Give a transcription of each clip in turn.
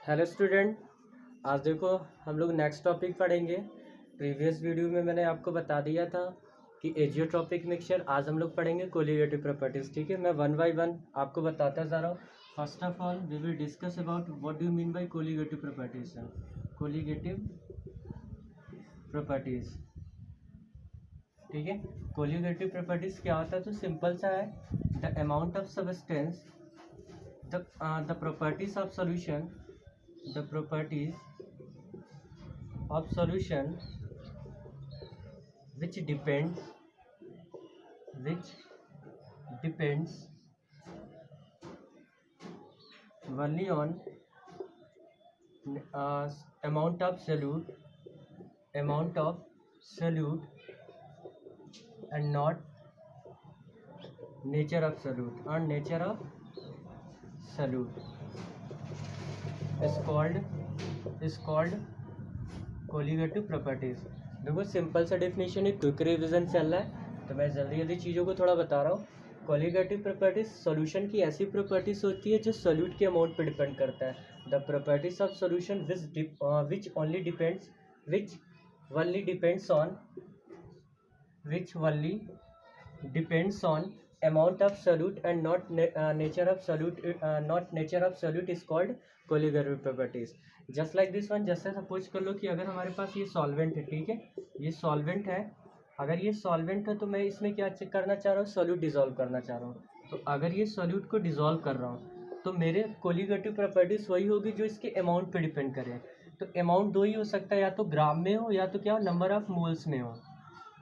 Hello student, आज देखो हम लोग नेक्स्ट टॉपिक पढ़ेंगे। प्रीवियस वीडियो में मैंने आपको बता दिया था कि एजियोट्रॉपिक मिक्सचर। आज हम लोग पढ़ेंगे कोलिगेटिव प्रॉपर्टीज। ठीक है, मैं वन बाय वन आपको बताता जा रहा हूँ। First of all we will discuss about what do you mean by colligative properties. Colligative properties, ठीक है। कोलिगेटिव प्रॉपर्टीज क्या होता है? तो सिंपल सा है, the amount of substance, the properties of solution, the properties of solution which depends only on amount of solute and not nature of solute, or nature of solute is called colligative properties. देखो simple सा definition है, quick revision चल रहा है तो मैं जल्दी जल्दी चीज़ों को थोड़ा बता रहा हूँ। कोलिगेटिव प्रॉपर्टीज सॉल्यूशन की ऐसी प्रॉपर्टीज होती है जो सोल्यूट के अमाउंट पर डिपेंड करता है। The properties of solution which only depends on amount of solute and not nature of solute is called colligative properties. Just like this one, जैसे सपोज कर लो कि अगर हमारे पास ये सॉल्वेंट है, ठीक है, ये सॉल्वेंट है। अगर ये सॉल्वेंट है तो मैं इसमें क्या चेक करना चाह रहा हूँ? सोल्यूट डिजोल्व करना चाह रहा हूँ। तो अगर ये सोल्यूट को डिजोल्व कर रहा हूँ तो मेरे कोलिगेटिव प्रॉपर्टीज वही होगी जो इसके अमाउंट पे डिपेंड करे। तो अमाउंट दो ही हो सकता है, या तो ग्राम में हो या तो क्या नंबर ऑफ मोल्स में हो,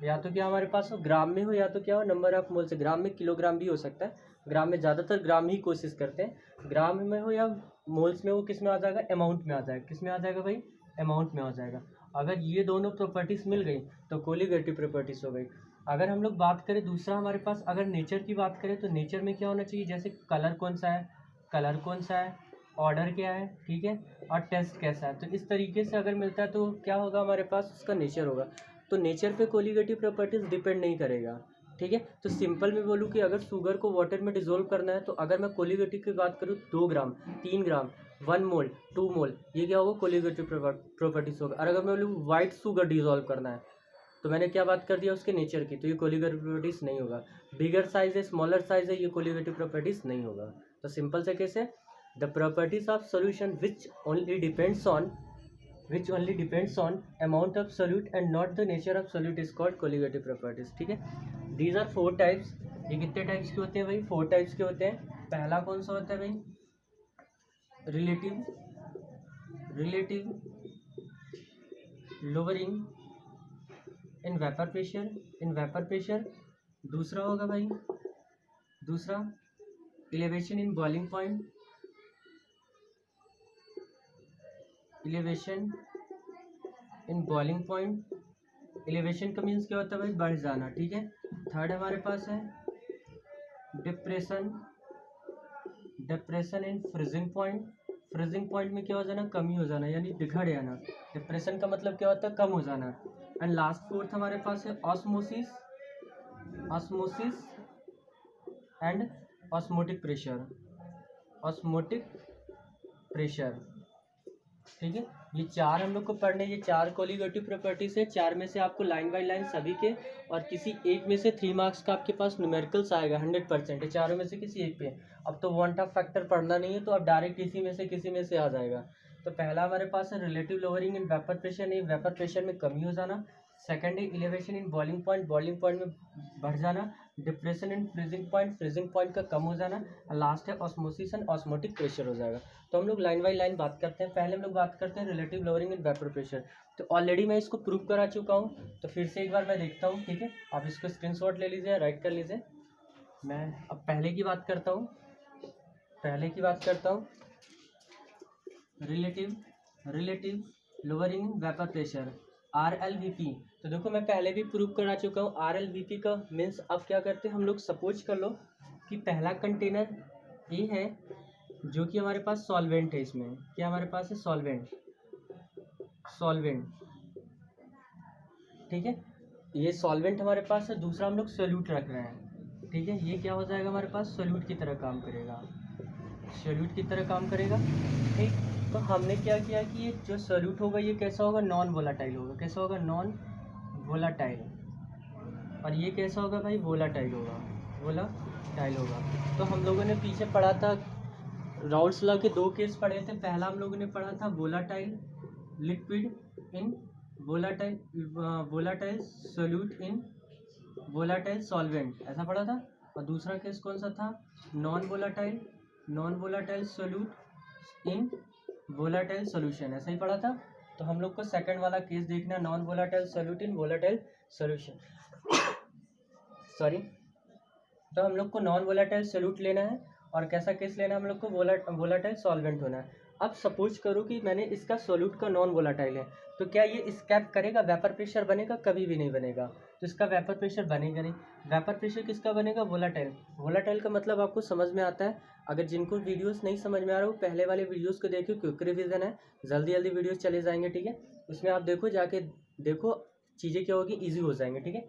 या तो क्या हमारे पास हो ग्राम में हो या तो क्या हो नंबर ऑफ मोल्स। ग्राम में किलोग्राम भी हो सकता है, ग्राम में ज़्यादातर ग्राम ही कोशिश करते हैं। ग्राम में हो या मोल्स में हो, किस में आ जाएगा? अमाउंट में आ जाएगा। किस में आ जाएगा भाई? अमाउंट में आ जाएगा। अगर ये दोनों प्रॉपर्टीज़ मिल गई तो कोलिगेटिव प्रॉपर्टीज़ हो गई। अगर हम लोग बात करें दूसरा हमारे पास, अगर नेचर की बात करें तो नेचर में क्या होना चाहिए? जैसे कलर कौन सा है, ऑर्डर क्या है, ठीक है, और टेस्ट कैसा है। तो इस तरीके से अगर मिलता है तो क्या होगा हमारे पास? उसका नेचर होगा। तो नेचर पे कोलिगेटिव प्रॉपर्टीज डिपेंड नहीं करेगा, ठीक है। तो सिंपल में बोलूँ कि अगर शुगर को वाटर में डिजोल्व करना है तो अगर मैं कोलिगेटिव की बात करूँ 2 ग्राम, 3 ग्राम, 1 मोल, 2 मोल, ये क्या होगा? कोलिगेटिव प्रॉपर्टीज होगा। और अगर मैं बोलूँ वाइट शुगर डिजोल्व करना है तो मैंने क्या बात कर दिया? उसके नेचर की, तो ये कोलिगेटिव प्रॉपर्टीज नहीं होगा। बिगर साइज है, स्मॉलर साइज है, ये कोलिगेटिव प्रॉपर्टीज नहीं होगा। तो सिंपल से कैसे? The properties of solution which only depends on amount of solute and not the nature of solute is called colligative properties, ठीक है। These are 4 types। ये कितने टाइप्स के होते हैं भाई? 4 टाइप्स के होते हैं। पहला कौन सा होता है भाई? Relative lowering in vapour pressure. दूसरा होगा भाई, elevation in boiling point, elevation का मीन्स क्या होता है भाई? बढ़ जाना, ठीक है। थर्ड हमारे पास है डिप्रेशन इन फ्रीजिंग पॉइंट में क्या हो जाना? कमी हो जाना, यानी बिगड़ जाना। डिप्रेशन का मतलब क्या होता है? कम हो जाना। एंड लास्ट फोर्थ हमारे पास है ऑस्मोसिस एंड ऑस्मोटिक प्रेशर, ठीक है। ये 4 हम लोग को पढ़ने, ये 4 कोलिगेटिव प्रॉपर्टीज है। 4 में से आपको लाइन बाय लाइन सभी के, और किसी एक में से 3 मार्क्स का आपके पास न्यूमेरिकल्स आएगा 100% है। चारों में से किसी एक पे। अब तो वांट ऑफ फैक्टर पढ़ना नहीं है, तो अब डायरेक्ट किसी में से आ जाएगा। तो पहला हमारे पास है relative lowering in vapour pressure, नहीं वेपर प्रेशर में कमी हो जाना। सेकंड है इलेवेशन इन बॉइलिंग पॉइंट में बढ़ जाना। डिप्रेशन इन फ्रीजिंग पॉइंट का कम हो जाना। लास्ट है ऑस्मोसिस एंड ऑस्मोटिक प्रेशर हो जाएगा। तो हम लोग लाइन बाय लाइन बात करते हैं। पहले हम लोग बात करते हैं relative lowering in vapour pressure. तो ऑलरेडी मैं इसको प्रूव करा चुका हूँ, तो फिर से एक बार मैं देखता हूँ, ठीक है। आप इसको स्क्रीनशॉट ले लीजिए, राइट कर लीजिए। मैं अब पहले की बात करता हूँ। Relative lowering vapour pressure, RLVP। तो देखो मैं पहले भी प्रूव करा चुका हूँ। RLVP का मीन्स अब क्या करते हैं हम लोग? सपोज कर लो कि पहला कंटेनर ये है जो कि हमारे पास सॉल्वेंट है। इसमें क्या हमारे पास है? सॉल्वेंट, ठीक है। ये सॉल्वेंट हमारे पास है। दूसरा हम लोग सोल्यूट रख रहे हैं, ठीक है। ये क्या हो जाएगा हमारे पास? सोल्यूट की तरह काम करेगा। सोल्यूट की तरह काम करेगा। ठीक, तो हमने क्या किया कि ये जो सोल्यूट होगा ये कैसा होगा, नॉन वोलाटाइल होगा। कैसा होगा, नॉन वोलाटाइल। और ये कैसा होगा भाई, वोलाटाइल होगा, वोलाटाइल होगा। तो हम लोगों ने पीछे पढ़ा था, राउल्स लॉ के 2 केस पढ़े थे। पहला हम लोगों ने पढ़ा था volatile liquid in volatile, volatile solute in volatile solvent, ऐसा पढ़ा था। और दूसरा केस कौन सा था, नॉन वोलाटाइल सोल्यूट इन वोलाटाइल सोल्यूशन, ऐसा ही पढ़ा था। तो हम लोग को सेकंड वाला केस देखना, नॉन वोलाटाइल सोल्यूट इन वोलाटाइल सोल्यूशन सॉरी। तो हम लोग को नॉन वोलाटाइल सोल्यूट लेना है और कैसा केस लेना है, हम लोग को वोलाटाइल सॉल्वेंट होना है। अब सपोज करो कि मैंने इसका सोल्यूट का नॉन वोलाटाइल है, तो क्या ये स्कैप करेगा, वेपर प्रेशर बनेगा, कभी भी नहीं बनेगा। तो इसका वेपर प्रेशर बनेगा नहीं। वेपर प्रेशर किसका बनेगा, वोलाटाइल। वोलाटाइल का मतलब आपको समझ में आता है। अगर जिनको वीडियोस नहीं समझ में आ रहा हो, पहले वाले वीडियोस को देखो, क्विक रिवीजन है, जल्दी जल्दी वीडियोस चले जाएंगे। ठीक है, उसमें आप देखो, जाके देखो, चीज़ें क्या होगी, ईजी हो जाएंगे। ठीक है,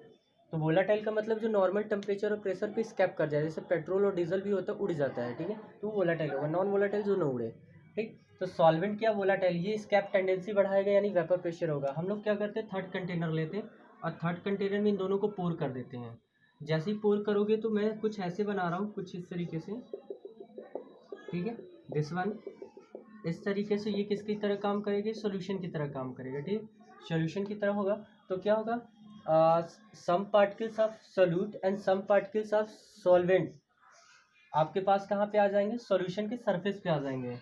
तो वोलाटाइल का मतलब जो नॉर्मल टेम्परेचर और प्रेशर पे स्कैप कर जाए, जैसे पेट्रोल और डीजल भी होता है, उड़ जाता है। ठीक है, तो वोलाटाइल होगा। नॉन वोलाटाइल जो न उड़े। ठीक, तो सॉल्वेंट क्या, वोलाटाइल, ये स्कैप टेंडेंसी बढ़ाएगा, यानी वेपर प्रेशर होगा। हम लोग क्या करते हैं, थर्ड कंटेनर लेते हैं और थर्ड कंटेनर में इन दोनों को पोर कर देते हैं। जैसे ही पोर करोगे तो मैं कुछ ऐसे बना रहा हूँ, कुछ इस तरीके से। ठीक है, दिस वन इस तरीके से, ये किसकी तरह काम करेगी, सोल्यूशन की तरह काम करेगा। ठीक, सोल्यूशन की तरह होगा। तो क्या होगा, some particles of solute and some particles of solvent आपके पास कहाँ पे आ जाएंगे, सॉल्यूशन के सरफेस पे आ जाएंगे।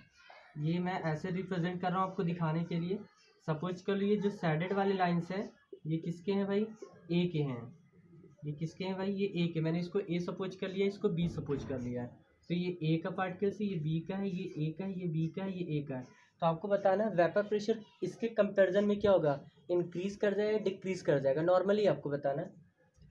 ये मैं ऐसे रिप्रेजेंट कर रहा हूँ आपको दिखाने के लिए। सपोज कर लीजिए जो सैडेड वाले लाइन्स हैं, ये किसके हैं भाई, ए के हैं। ये किसके हैं भाई, ये ए के। मैंने इसको ए सपोज कर लिया, इसको बी सपोज कर लिया है। तो ये ए का पार्टिकल्स है, ये बी का है, ये ए का है, ये बी का है, ये ए का है। तो आपको बताना है वेपर प्रेशर इसके कंपैरिजन में क्या होगा, इंक्रीज कर जाएगा, डिक्रीज कर जाएगा। नॉर्मली आपको बताना है।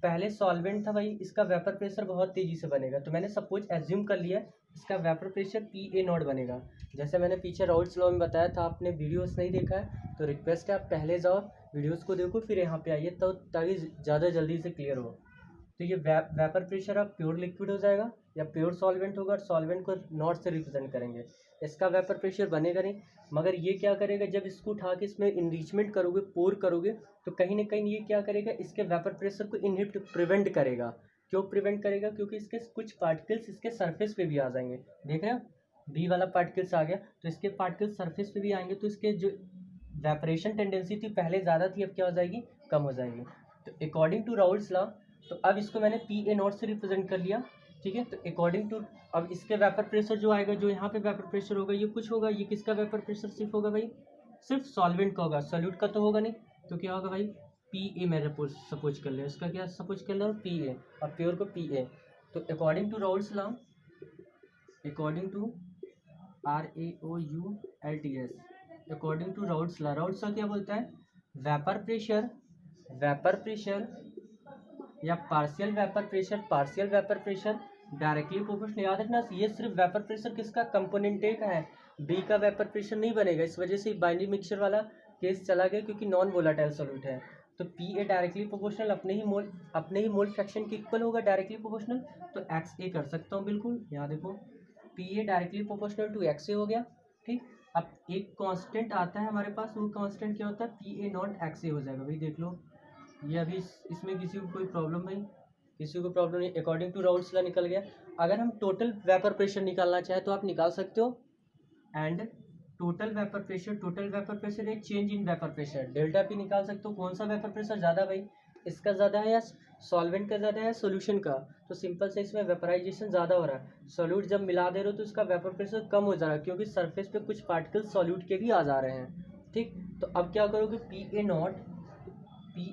पहले सॉल्वेंट था भाई, इसका वेपर प्रेशर बहुत तेज़ी से बनेगा। तो मैंने सपोज एज्यूम कर लिया इसका vapour pressure P A not बनेगा। जैसे मैंने पीछे राउल्स लॉ में बताया था, आपने वीडियोस नहीं देखा है तो रिक्वेस्ट है आप पहले जाओ वीडियोस को देखो, फिर यहाँ पे आइए, तो ताकि ज़्यादा जल्दी से क्लियर हो। तो ये वेपर प्रेशर अब प्योर लिक्विड हो जाएगा या प्योर सॉल्वेंट होगा, और सॉल्वेंट को नॉट से रिप्रेजेंट करेंगे। इसका वेपर प्रेशर बनेगा नहीं, मगर ये क्या करेगा, जब इसको उठा के इसमें इनरिचमेंट करोगे, पोर करोगे, तो कहीं ना कहीं ये क्या करेगा, इसके वेपर प्रेशर को इनहिबिट प्रिवेंट करेगा। क्यों प्रिवेंट करेगा, क्योंकि इसके कुछ पार्टिकल्स इसके सरफेस पे भी आ जाएंगे। देख रहे हो, बी वाला पार्टिकल्स आ गया, तो इसके पार्टिकल्स सरफेस पे भी आएंगे, तो इसके जो वेपरेशन टेंडेंसी थी पहले ज़्यादा थी, अब क्या हो जाएगी, कम हो जाएगी। तो अकॉर्डिंग टू राउल्स लॉ, तो अब इसको मैंने पी ए नॉट से रिप्रेजेंट कर लिया। ठीक है, तो अकॉर्डिंग टू, अब इसके वेपर प्रेशर जो आएगा, जो यहाँ पे वेपर प्रेशर होगा, ये कुछ होगा, ये किसका वेपर प्रेशर सिर्फ होगा भाई, सिर्फ सॉल्वेंट का होगा, सोल्यूट का तो होगा नहीं। तो क्या होगा भाई, पी ए मैंने सपोज कर लिया, इसका क्या सपोज कर लिया, पी ए, और प्योर को पी ए। तो according to Raoult's law, according to RAOULTS, according to Raoult's law, Raoult's law क्या बोलता है, वेपर प्रेशर या partial vapour pressure directly proportional. याद रखना, ये सिर्फ वेपर प्रेशर किसका, कंपोनेंट ए का है, बी का वेपर प्रेशर नहीं बनेगा। इस वजह से बाइनरी मिक्सचर वाला केस चला गया, क्योंकि नॉन वोलाटाइल सॉल्यूट है। तो पी ए डायरेक्टली प्रोपोर्शनल अपने ही मोल फ्रैक्शन के इक्वल होगा, डायरेक्टली प्रोपोर्शनल। तो एक्स ए कर सकता हूँ बिल्कुल, यहाँ देखो, P A directly proportional to X A हो गया। ठीक, अब एक कांस्टेंट आता है हमारे पास, वो कांस्टेंट क्या होता है, P A not x A हो जाएगा भाई। देख लो, ये अभी इसमें किसी को कोई प्रॉब्लम नहीं, किसी को प्रॉब्लम नहीं, अकॉर्डिंग टू राउल्स लॉ निकल गया। अगर हम टोटल वेपर प्रेशर निकालना चाहें तो आप निकाल सकते हो। एंड टोटल वेपर प्रेशर एक change in vapour pressure, delta P निकाल सकते हो। कौन सा वेपर प्रेशर ज़्यादा भाई, इसका ज़्यादा है या सॉल्वेंट का ज़्यादा है, सोल्यूशन का। तो सिंपल से इसमें वेपराइजेशन ज़्यादा हो रहा है, सॉल्यूट जब मिला दे रहे हो तो इसका वेपर प्रेशर कम हो जा रहा है, क्योंकि सरफेस पे कुछ पार्टिकल सॉल्यूट के भी आ जा रहे हैं। ठीक, तो अब क्या करोगे, पी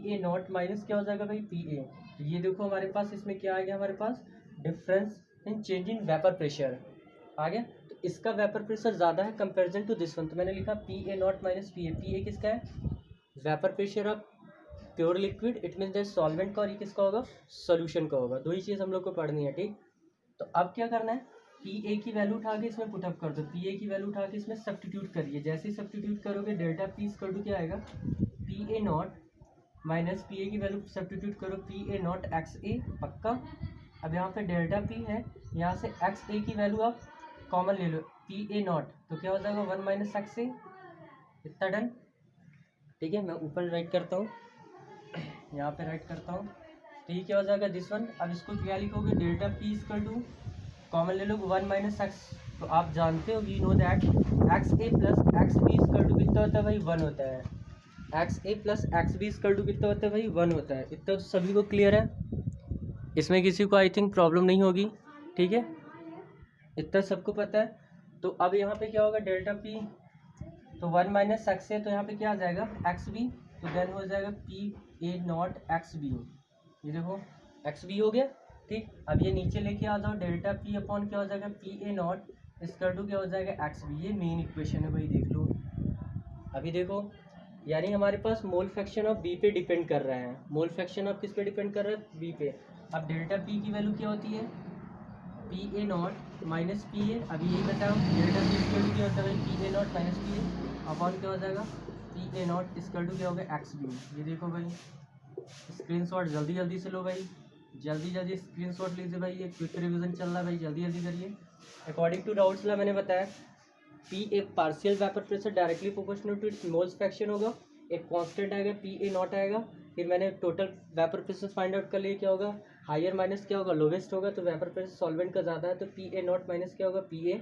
ए नॉट माइनस क्या हो जाएगा भाई, पी ए। तो ये देखो हमारे पास इसमें क्या आ गया, हमारे पास difference in change in vapour pressure आ गया। तो इसका वेपर प्रेशर ज़्यादा है कंपेरिजन टू दिस वन, तो मैंने लिखा P A not minus P A. P A किसका है, vapour pressure of pure liquid, it mean that solvent का, और ये किसका होगा, सोल्यूशन का होगा। दो ही चीज़ हम लोग को पढ़नी है। ठीक, तो अब क्या करना है, पी ए की वैल्यू उठा के इसमें पुटअप कर दो, पी ए की वैल्यू उठा के इसमें सब्स्टिट्यूट करिए। जैसे ही सब्स्टिट्यूट करोगे, डेल्टा पी इक्वल टू क्या आएगा, P A not minus P ए की वैल्यू सब्स्टिट्यूट करो, पी ए नॉट एक्स ए, पक्का। अब यहाँ पे डेल्टा पी है, यहाँ से एक्स ए की वैल्यू आप कॉमन ले लो पी ए नॉट, तो क्या हो जाएगा 1 माइनस एक्स ए, इतना डन। ठीक है, मैं ऊपर राइट करता हूँ, यहाँ पे राइट करता हूँ, तो ये क्या हो जाएगा दिस वन। अब इसको क्या लिखोगे, delta P equal to common ले लो 1 माइनस एक्स, तो आप जानते हो we know that X A plus X B equal to कितना होता है भाई 1 होता है, X A plus X B equal to कितना होता है भाई 1 होता है। इतना तो सभी को क्लियर है, इसमें किसी को आई थिंक प्रॉब्लम नहीं होगी। ठीक है, इतना सबको पता है। तो अब यहाँ पे क्या होगा डेल्टा पी, तो 1 माइनस एक्स है, तो यहाँ पे क्या आ जाएगा एक्स बी, तो देन हो जाएगा P A not X B, ये देखो एक्स बी हो गया। ठीक, अब ये नीचे लेके आ जाओ, डेल्टा पी अपॉन क्या हो जाएगा पी ए नॉट इसका टू क्या हो जाएगा एक्स बी, ये मेन इक्वेशन है भाई, देख लो। अभी देखो, यानी हमारे पास मोल फ्रैक्शन ऑफ बी पे डिपेंड कर रहा है, मोल फ्रैक्शन ऑफ किस पे डिपेंड कर रहा है, बी पे। अब डेल्टा पी की वैल्यू क्या होती है, P A not minus P ए, अभी यही बताओ डेल्टा पी इक्वल टू क्या होता है भाई P A not minus P A upon क्या हो जाएगा P A not equal to क्या होगा एक्स बी। ये देखो भाई, स्क्रीनशॉट जल्दी जल्दी से लो भाई, जल्दी जल्दी स्क्रीनशॉट लीजिए भाई, ये क्विक रिवीजन चल रहा है भाई, जल्दी जल्दी करिए। अकॉर्डिंग टू राउल्ट्स लॉ मैंने बताया P A partial vapour pressure directly proportional to its moles fraction होगा, एक कांस्टेंट आएगा पी ए नॉट आएगा, फिर मैंने total vapour pressure find out कर लिया, क्या होगा हायर माइनस क्या होगा लोवेस्ट होगा, तो वेपर प्रेशर सॉल्वेंट का ज़्यादा है, तो पी ए नॉट माइनस क्या होगा P A,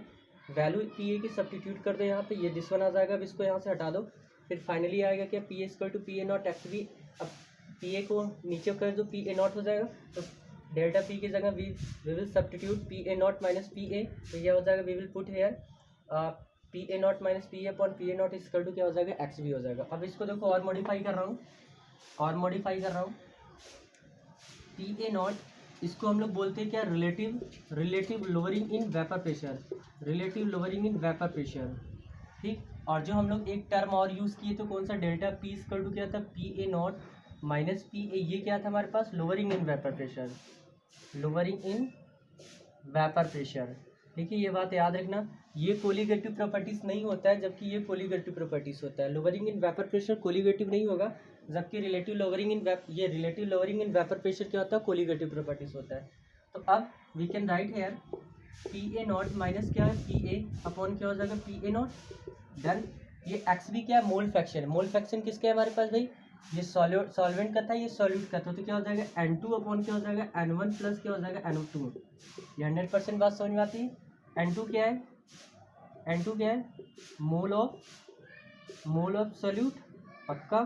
value P A की सब्स्टिट्यूट कर दो यहाँ पे, ये दिस वन आ जाएगा, अब इसको यहाँ से हटा दो, फिर फाइनली आएगा क्या P A equal to P A not X B. अब पी ए को नीचे कर दो, पी ए नॉट हो जाएगा, तो डेल्टा पी की जगह we will substitute P A not minus P A, तो ये हो जाएगा we will put here P A not minus P A upon P A not equal to क्या हो जाएगा एक्स बी हो जाएगा। अब इसको देखो और मॉडिफाई कर रहा हूँ, और मॉडिफाई कर रहा हूँ, पी ए नॉट इसको हम लोग बोलते हैं क्या relative lowering in vapour pressure, relative lowering in vapour pressure. ठीक, और जो हम लोग एक टर्म और यूज़ किए तो कौन सा डेल्टा पी इक्वल टू क्या था P A not minus P A, ये क्या था हमारे पास lowering in vapour pressure, lowering in vapour pressure. ठीक है, ये बात याद रखना, ये कोलिगेटिव प्रॉपर्टीज नहीं होता है जबकि ये कोलिगेटिव प्रॉपर्टीज होता है। Lowering in vapour pressure colligative नहीं होगा, जबकि रिलेटिव लोअरिंग इन ये relative lowering in vapour pressure क्या होता है कोलिगेटिव प्रॉपर्टीज होता है। तो अब we can write here P A not minus क्या है पी ए अपॉन क्या हो जाएगा पी ए नॉट, देन ये एक्स बी क्या है मोल फ्रैक्शन, मोल फ्रैक्शन किसका है हमारे पास भाई, ये सॉल्वेंट का था, ये सॉल्यूट का था, तो क्या हो जाएगा N2 अपॉन क्या हो जाएगा N1 प्लस क्या हो जाएगा NO2। ये 100% बात समझ में आती है। N2 क्या है, N2 क्या है मोल ऑफ सॉल्यूट पक्का,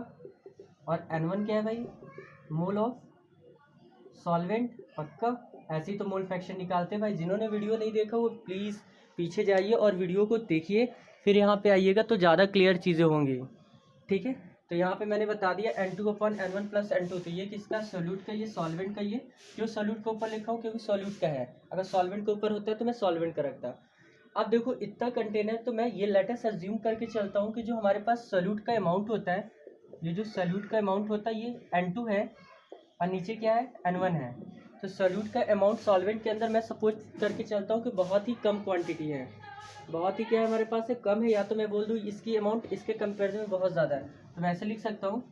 और N1 क्या है भाई मोल ऑफ सॉल्वेंट पक्का। ऐसे ही तो मोल फ्रैक्शन निकालते हैं भाई, जिन्होंने वीडियो नहीं देखा वो प्लीज़ पीछे जाइए और वीडियो को देखिए, फिर यहाँ पे आइएगा तो ज़्यादा क्लियर चीज़ें होंगी। ठीक है, तो यहाँ पे मैंने बता दिया N2 upon N1 plus N2, तो ये किसका सॉल्यूट का, ये सॉल्वेंट का, ये क्यों सॉल्यूट के ऊपर लिखा हूँ क्योंकि सॉल्यूट का है, अगर सॉल्वेंट के ऊपर होता है तो मैं सॉल्वेंट का रखता। अब देखो इतना कंटेनर, तो मैं ये लेटेस्ट अज्यूम करके चलता हूँ कि जो हमारे पास सॉल्यूट का अमाउंट होता है, ये जो सॉल्यूट का अमाउंट होता है ये N2 है और नीचे क्या है N1 है, तो सॉल्यूट का अमाउंट सॉल्वेंट के अंदर मैं सपोज करके चलता हूँ कि बहुत ही कम क्वांटिटी है, बहुत ही क्या है हमारे पास है कम है, या तो मैं बोल दूँ इसकी अमाउंट इसके कंपेरिजन में बहुत ज़्यादा है, तो मैं ऐसे लिख सकता हूँ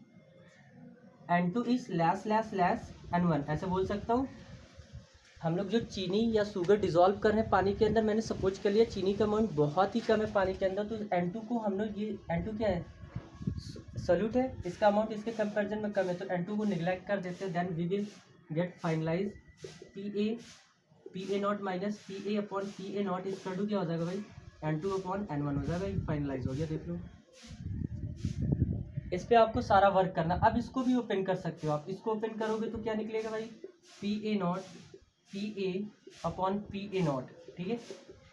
N2 इज लेस N1, ऐसे बोल सकता हूँ। हम लोग जो चीनी या शुगर डिज़ोल्व कर रहे हैं पानी के अंदर, मैंने सपोज कर लिया चीनी का अमाउंट बहुत ही कम है पानी के अंदर, तो N2 को हम लोग ये N2 क्या है सॉल्यूट है, इसका अमाउंट इसके कंपेरिजन में कम है, तो N2 को निगलेक्ट कर देते हैं, then we will get finalise P A not minus P A upon P A not equal to क्या हो जाएगा भाई N2 अपॉन N1 हो जाएगा, फाइनलाइज हो गया, देख लो। इस पे आपको सारा वर्क करना। अब इसको भी ओपन कर सकते हो आप, इसको ओपन करोगे तो क्या निकलेगा भाई P A not P A upon P A not. ठीक है,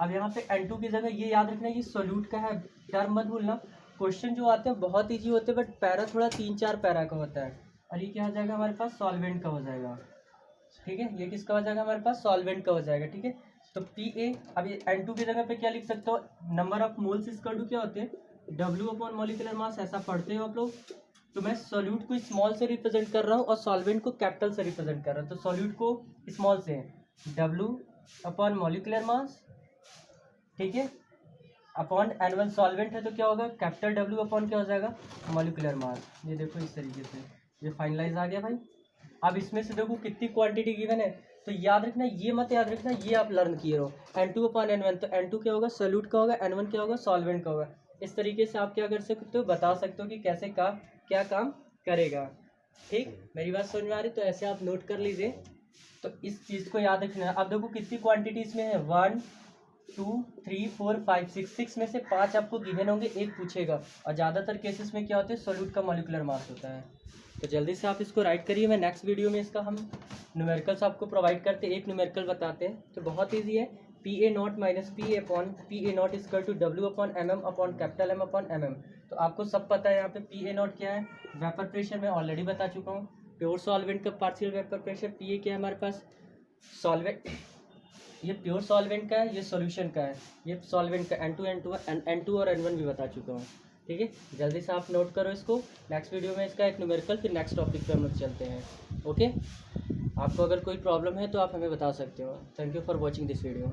अब यहाँ पे N2 की जगह ये याद रखना ये सॉल्यूट का है, टर्म मत भूलना। क्वेश्चन जो आते हैं बहुत ईजी होते हैं बट पैरा थोड़ा 3-4 पैरा का होता है, और ये क्या हो जाएगा हमारे पास सॉल्वेंट का हो जाएगा। ठीक है, ये किसका हो जाएगा हमारे पास सॉल्वेंट का हो जाएगा। ठीक है, तो पी ए, अब ये N2 की जगह पे क्या लिख सकते हो, number of moles equal to क्या होते हैं W अपॉन मॉलिक्यूलर मास, ऐसा पढ़ते हो आप लोग। तो मैं सॉल्यूट को स्मॉल से रिप्रेजेंट कर रहा हूँ और सॉल्वेंट को कैपिटल से रिप्रेजेंट कर रहा हूँ, तो सॉल्यूट को स्मॉल से W अपॉन मॉलिक्यूलर मास, ठीक है, अपॉन N1 सॉल्वेंट है तो क्या होगा कैपिटल W अपॉन क्या हो जाएगा मॉलिक्यूलर मास। ये देखो इस तरीके से ये फाइनलाइज आ गया भाई। अब इसमें से देखो कितनी क्वांटिटी गिवन है, तो याद रखना, ये मत याद रखना, ये आप लर्न किए रहो। N2/N1, तो N2 क्या होगा, सोल्यूट का होगा, N1 क्या होगा, सॉल्वेंट का होगा। इस तरीके से आप क्या कर सकते हो, बता सकते हो कि कैसे क्या काम करेगा। ठीक, मेरी बात समझ में आ रही? तो ऐसे आप नोट कर लीजिए। तो इस चीज़ को याद रखना है। अब देखो कितनी क्वांटिटीज़ में है, 1 2 3 4 5 6 में से 5 आपको गिवन होंगे, एक पूछेगा। और ज़्यादातर केसेस में क्या होते हैं, सोल्यूट का मॉलिक्यूलर मास होता है। तो जल्दी से आप इसको राइट करिए। मैं नेक्स्ट वीडियो में इसका हम न्यूमेरिकल्स आपको प्रोवाइड करते हैं, एक न्यूमेरिकल बताते हैं। तो बहुत ईजी है, PA0 - PA/PA0 = W/mm/M/mm। तो आपको सब पता है यहाँ पे PA0 क्या है, वेपर प्रेशर मैं ऑलरेडी बता चुका हूँ। प्योर सॉल्वेंट का पार्शियल वेपर प्रेशर, PA क्या है हमारे पास, सॉल्वेंट, ये प्योर सॉल्वेंट का है, ये सॉल्यूशन का है, ये सॉल्वेंट का N2 और N1 भी बता चुका हूँ। ठीक है, जल्दी से आप नोट करो इसको। नेक्स्ट वीडियो में इसका एक न्यूमेरिकल, फिर नेक्स्ट टॉपिक पे हम लोग चलते हैं। ओके, आपको अगर कोई प्रॉब्लम है तो आप हमें बता सकते हो। Thank you for watching this video.